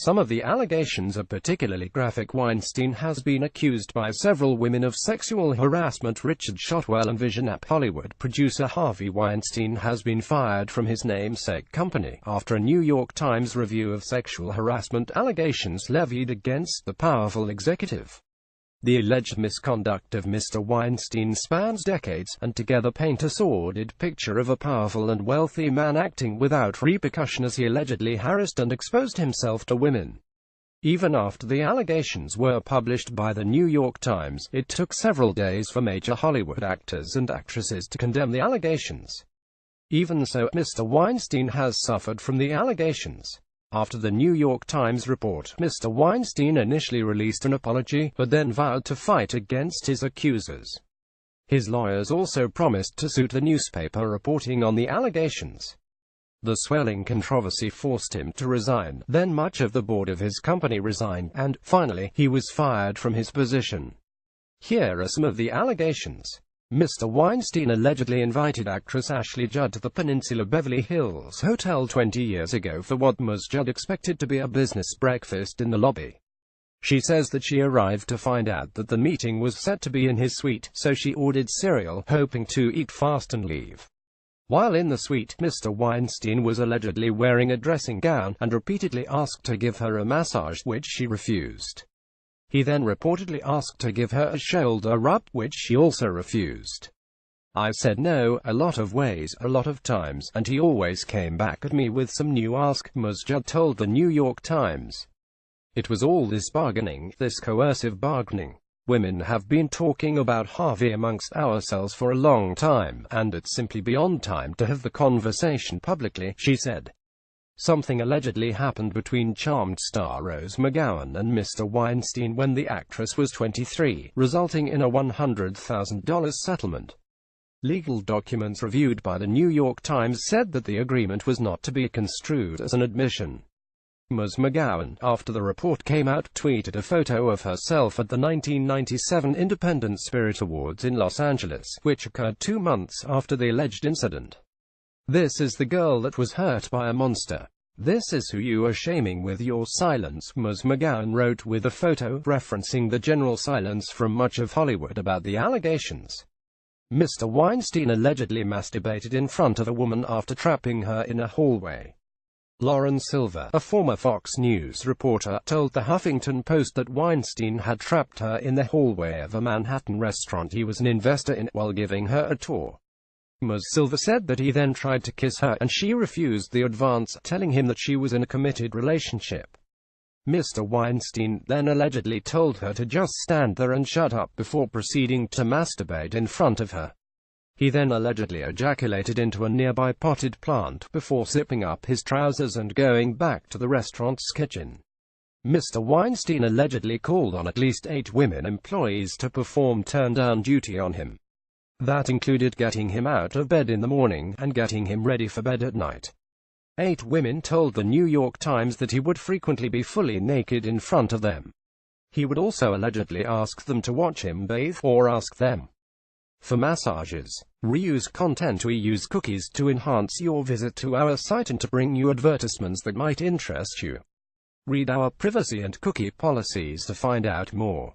Some of the allegations are particularly graphic. Weinstein has been accused by several women of sexual harassment. Richard Shotwell and Vision App Hollywood producer Harvey Weinstein has been fired from his namesake company after a New York Times review of sexual harassment allegations levied against the powerful executive. The alleged misconduct of Mr. Weinstein spans decades, and together paint a sordid picture of a powerful and wealthy man acting without repercussion as he allegedly harassed and exposed himself to women. Even after the allegations were published by the New York Times, it took several days for major Hollywood actors and actresses to condemn the allegations. Even so, Mr. Weinstein has suffered from the allegations. After the New York Times report, Mr. Weinstein initially released an apology, but then vowed to fight against his accusers. His lawyers also promised to sue the newspaper reporting on the allegations. The swelling controversy forced him to resign, then much of the board of his company resigned, and, finally, he was fired from his position. Here are some of the allegations. Mr. Weinstein allegedly invited actress Ashley Judd to the Peninsula Beverly Hills Hotel 20 years ago for what Ms. Judd expected to be a business breakfast in the lobby. She says that she arrived to find out that the meeting was set to be in his suite, so she ordered cereal, hoping to eat fast and leave. While in the suite, Mr. Weinstein was allegedly wearing a dressing gown, and repeatedly asked to give her a massage, which she refused. He then reportedly asked to give her a shoulder rub, which she also refused. "I said no, a lot of ways, a lot of times, and he always came back at me with some new ask," Ms. Judd told the New York Times. "It was all this bargaining, this coercive bargaining. Women have been talking about Harvey amongst ourselves for a long time, and it's simply beyond time to have the conversation publicly," she said. Something allegedly happened between Charmed star Rose McGowan and Mr. Weinstein when the actress was 23, resulting in a $100,000 settlement. Legal documents reviewed by the New York Times said that the agreement was not to be construed as an admission. Ms. McGowan, after the report came out, tweeted a photo of herself at the 1997 Independent Spirit Awards in Los Angeles, which occurred 2 months after the alleged incident. "This is the girl that was hurt by a monster. This is who you are shaming with your silence," Ms. McGowan wrote, with a photo referencing the general silence from much of Hollywood about the allegations. Mr. Weinstein allegedly masturbated in front of a woman after trapping her in a hallway. Lauren Silver, a former Fox News reporter, told the Huffington Post that Weinstein had trapped her in the hallway of a Manhattan restaurant he was an investor in, while giving her a tour. Ms. Silver said that he then tried to kiss her, and she refused the advance, telling him that she was in a committed relationship. Mr. Weinstein then allegedly told her to just stand there and shut up before proceeding to masturbate in front of her. He then allegedly ejaculated into a nearby potted plant before zipping up his trousers and going back to the restaurant's kitchen. Mr. Weinstein allegedly called on at least 8 women employees to perform turn-down duty on him. That included getting him out of bed in the morning, and getting him ready for bed at night. 8 women told the New York Times that he would frequently be fully naked in front of them. He would also allegedly ask them to watch him bathe, or ask them for massages. Reuse content. We use cookies to enhance your visit to our site and to bring you advertisements that might interest you. Read our privacy and cookie policies to find out more.